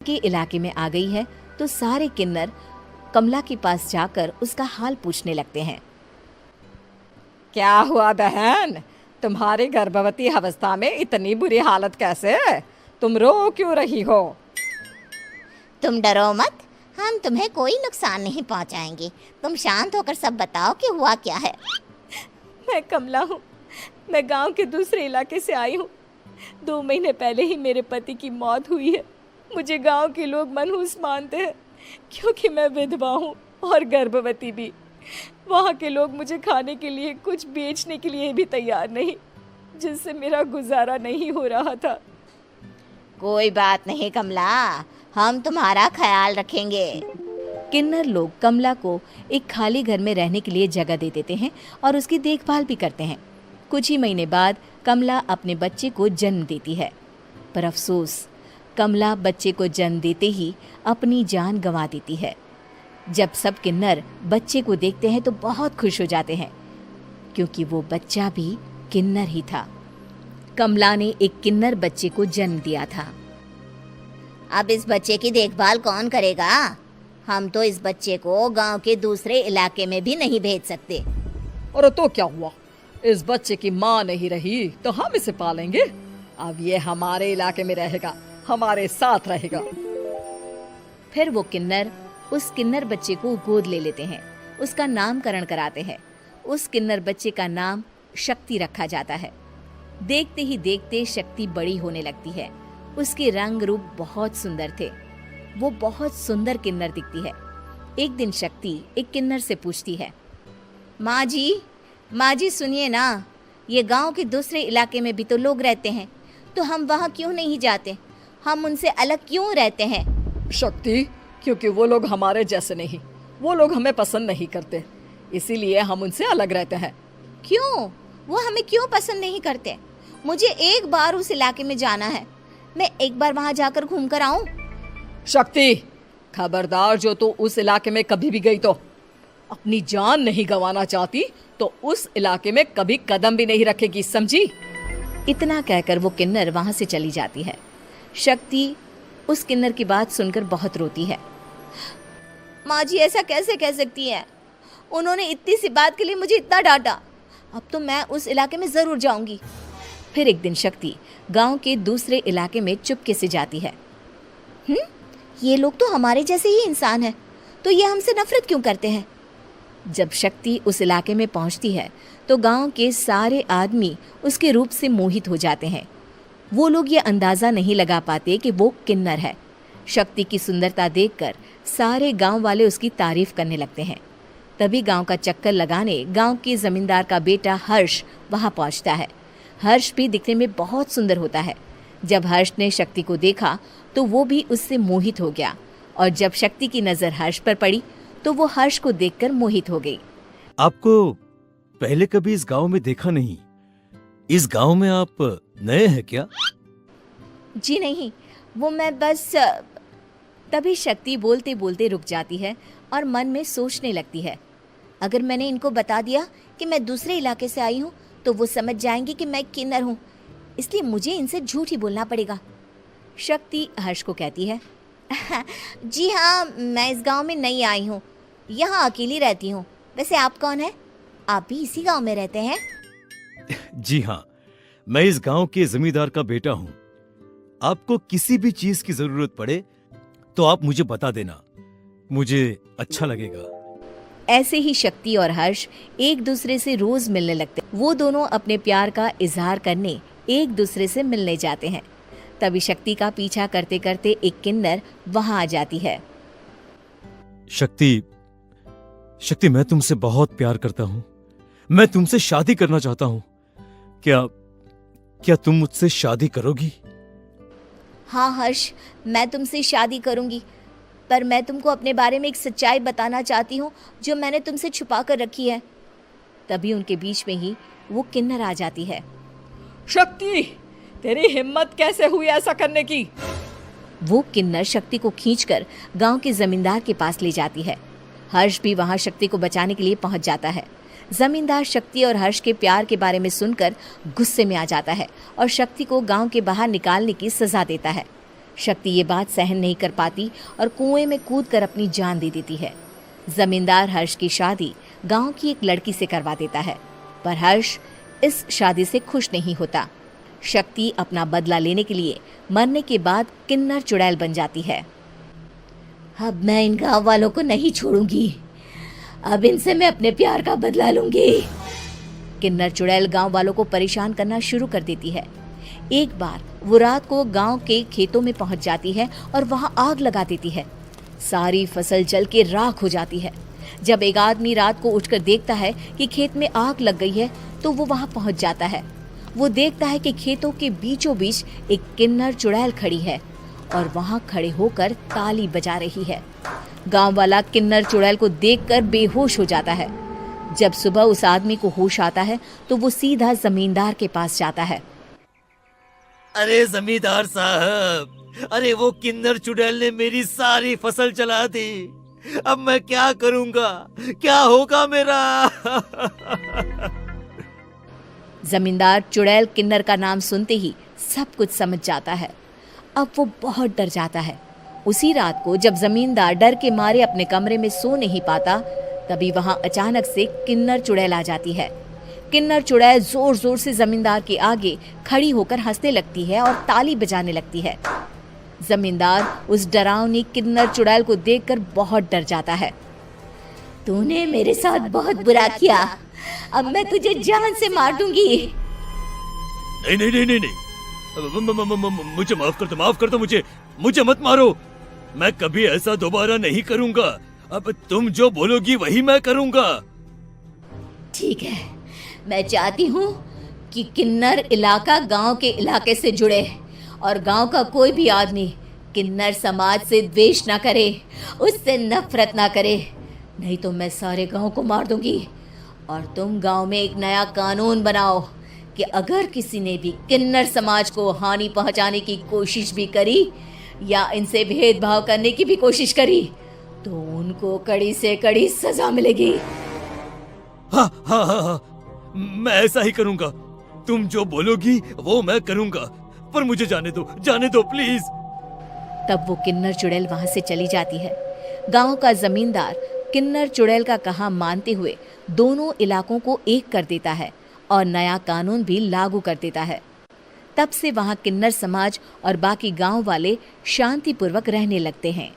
के इलाके में आ गई है तो सारे किन्नर कमला के पास जाकर उसका हाल पूछने लगते हैं। क्या हुआ बहन, तुम्हारी गर्भवती अवस्था में इतनी बुरी हालत कैसे? तुम रो क्यों रही हो? तुम डरो मत, हम तुम्हें कोई नुकसान नहीं पहुंचाएंगे। तुम शांत होकर सब बताओ कि हुआ क्या है। मैं कमला हूँ, मैं गांव के दूसरे इलाके से आई हूँ। 2 महीने पहले ही मेरे पति की मौत हुई है। मुझे गांव के लोग मनहूस मानते हैं क्योंकि मैं विधवा हूँ और गर्भवती भी। वहाँ के लोग मुझे खाने के लिए कुछ बेचने के लिए भी तैयार नहीं, जिससे मेरा गुजारा नहीं हो रहा था। कोई बात नहीं कमला, हम तुम्हारा ख्याल रखेंगे। किन्नर लोग कमला को एक खाली घर में रहने के लिए जगह दे देते हैं और उसकी देखभाल भी करते हैं। कुछ ही महीने बाद कमला अपने बच्चे को जन्म देती है, पर अफसोस कमला बच्चे को जन्म देते ही अपनी जान गंवा देती है। जब सब किन्नर बच्चे को देखते हैं तो बहुत खुश हो जाते हैं, क्योंकि वो बच्चा भी किन्नर ही था। कमला ने एक किन्नर बच्चे को जन्म दिया था। अब इस बच्चे की देखभाल कौन करेगा? हम तो इस बच्चे को गांव के दूसरे इलाके में भी नहीं भेज सकते। और तो क्या हुआ, इस बच्चे की माँ नहीं रही तो हम इसे पालेंगे। अब ये हमारे इलाके में रहेगा, हमारे साथ रहेगा। फिर वो किन्नर उस किन्नर बच्चे को गोद ले लेते हैं, उसका नामकरण कराते हैं। उस किन्नर बच्चे का नाम शक्ति रखा जाता है। देखते ही देखते शक्ति बड़ी होने लगती है। उसके रंग रूप बहुत सुंदर थे। वो बहुत सुंदर किन्नर दिखती है। एक दिन शक्ति एक किन्नर से पूछती है, माँ जी सुनिए ना, ये गांव के दूसरे इलाके में भी तो लोग रहते हैं, तो हम वहाँ क्यों नहीं जाते? हम उनसे अलग क्यों रहते हैं? शक्ति, क्योंकि वो लोग हमारे जैसे नहीं, वो लोग हमें पसंद नहीं करते, इसीलिए हम उनसे अलग रहते हैं। क्यों? वो हमें क्यों पसंद नहीं करते? मुझे एक बार उस इलाके में जाना है, मैं एक बार वहाँ जाकर घूम कर आऊं। शक्ति, खबरदार, जो तू उस इलाके में कभी भी गई तो अपनी जान नहीं गंवाना चाहती तो उस इलाके में कभी कदम भी नहीं रखेगी, समझी? इतना कहकर वो किन्नर वहां से चली जाती है। शक्ति उस किन्नर की बात सुनकर बहुत रोती है। माँ जी ऐसा कैसे कह सकती है? उन्होंने इतनी सी बात के लिए मुझे इतना डांटा। अब तो मैं उस इलाके में जरूर जाऊंगी। फिर एक दिन शक्ति गांव के दूसरे इलाके में चुपके से जाती है। ये लोग तो हमारे जैसे ही इंसान हैं, तो ये हमसे नफरत क्यों करते हैं? जब शक्ति उस इलाके में पहुंचती है तो गांव के सारे आदमी उसके रूप से मोहित हो जाते हैं। वो लोग ये अंदाजा नहीं लगा पाते कि वो किन्नर है। शक्ति की सुंदरता देखकर सारे गांव वाले उसकी तारीफ करने लगते हैं। तभी गांव का चक्कर लगाने गांव के जमींदार का बेटा हर्ष वहां पहुंचता है। हर्ष भी दिखने में बहुत सुंदर होता है। जब हर्ष ने शक्ति को देखा तो वो भी उससे मोहित हो गया, और जब शक्ति की नजर हर्ष पर पड़ी तो वो हर्ष को देखकर मोहित हो गई। आपको पहले कभी इस गांव में देखा नहीं। इस गांव में आप नए हैं क्या? जी नहीं, वो मैं बस। तभी शक्ति बोलते बोलते रुक जाती है और मन में सोचने लगती है, अगर मैंने इनको बता दिया कि मैं दूसरे इलाके से आई हूँ तो वो समझ जाएंगे कि मैं किन्नर हूँ, इसलिए मुझे इनसे झूठ ही बोलना पड़ेगा। शक्ति हर्ष को कहती है, जी हाँ, मैं इस गांव में नई आई हूँ, यहाँ अकेली रहती हूँ। वैसे आप कौन है? आप भी इसी गांव में रहते हैं? जी हाँ, मैं इस गांव के जमींदार का बेटा हूँ। आपको किसी भी चीज की जरूरत पड़े तो आप मुझे बता देना, मुझे अच्छा लगेगा। ऐसे ही शक्ति और हर्ष एक दूसरे से रोज मिलने लगते। वो दोनों अपने प्यार का इजहार करने एक दूसरे से मिलने जाते हैं। तभी शक्ति का पीछा करते करते एक किन्नर वहां आ जाती है। शक्ति, मैं तुमसे बहुत प्यार करता हूँ। मैं तुमसे शादी करना चाहता हूँ। क्या तुम मुझसे शादी करोगी? हाँ हर्ष, मैं तुमसे शादी करूंगी, पर मैं तुमको अपने बारे में एक सच्चाई बताना चाहती हूँ जो मैंने तुमसे छुपा कर रखी है। तभी उनके बीच में ही वो किन्नर आ जाती है। शक्ति, तेरी हिम्मत कैसे हुई ऐसा करने की? वो किन्नर शक्ति को खींचकर गांव के जमींदार के पास ले जाती है। हर्ष भी वहां शक्ति को बचाने के लिए पहुंच जाता है। जमींदार शक्ति और हर्ष के प्यार के बारे में सुनकर गुस्से में आ जाता है और शक्ति को गांव के बाहर निकालने की सजा देता है। शक्ति ये बात सहन नहीं कर पाती और कुएं में कूदकर अपनी जान दे देती है। जमींदार हर्ष की शादी गांव की एक लड़की से करवा देता है, पर हर्ष इस शादी से खुश नहीं होता। शक्ति अपना बदला लेने के लिए मरने के बाद किन्नर चुड़ैल बन जाती है। अब मैं इन गांव वालों को नहीं छोड़ूंगी, अब इनसे मैं अपने प्यार का बदला लूंगी। किन्नर चुड़ैल गांव वालों को परेशान करना शुरू कर देती है। एक बार वो रात को गांव के खेतों में पहुंच जाती है और वहां आग लगा देती है। सारी फसल जल के राख हो जाती है। जब एक आदमी रात को उठकर देखता है कि खेत में आग लग गई है तो वो वहां पहुंच जाता है। वो देखता है कि खेतों के बीचों बीच एक किन्नर चुड़ैल खड़ी है और वहां खड़े होकर ताली बजा रही है। गांव वाला किन्नर चुड़ैल को देखकर बेहोश हो जाता है। जब सुबह उस आदमी को होश आता है तो वो सीधा जमींदार के पास जाता है। अरे जमींदार साहब, अरे वो किन्नर चुड़ैल ने मेरी सारी फसल जला दी। अब मैं क्या करूंगा, क्या होगा मेरा? जमींदार चुड़ैल किन्नर का नाम सुनते ही सब कुछ समझ जाता है। अब वो बहुत डर जाता है। उसी रात को जब जमींदार डर के मारे अपने कमरे में सो नहीं पाता, तभी वहां अचानक से किन्नर चुड़ैल आ जाती है। किन्नर चुड़ैल जोर जोर से जमींदार के आगे खड़ी होकर हंसने लगती है और ताली बजाने लगती है। जमींदार उस डरावनी किन्नर चुड़ैल को देखकर बहुत डर जाता है। तूने मेरे साथ बहुत बुरा किया, अब मैं तुझे जान से मार दूंगी। नहीं नहीं नहीं नहीं नहीं, मुझे माफ कर दो, मुझे मत मारो। मैं कभी ऐसा दोबारा नहीं करूंगा। अब तुम जो बोलोगी वही मैं करूंगा। ठीक है, मैं चाहती हूँ कि किन्नर इलाका गांव के इलाके से जुड़े और गांव का कोई भी आदमी किन्नर समाज से द्वेष ना करे, उससे नफरत ना करे, नहीं तो मैं सारे गांव को मार दूंगी। और तुम गांव में एक नया कानून बनाओ कि अगर किसी ने भी किन्नर समाज को हानि पहुंचाने की कोशिश भी करी या इनसे भेदभाव करने की भी कोशिश करी तो उनको कड़ी से कड़ी सजा मिलेगी। हाँ हाँ हाँ हाँ, मैं ऐसा ही करूंगा। तुम जो बोलोगी वो मैं करूंगा, पर मुझे जाने दो प्लीज। तब वो किन्नर चुड़ैल वहां से चली जाती है। गांव का जमींदार किन्नर चुड़ैल का कहा मानते हुए दोनों इलाकों को एक कर देता है और नया कानून भी लागू कर देता है। तब से वहां किन्नर समाज और बाकी गांव वाले शांतिपूर्वक रहने लगते हैं।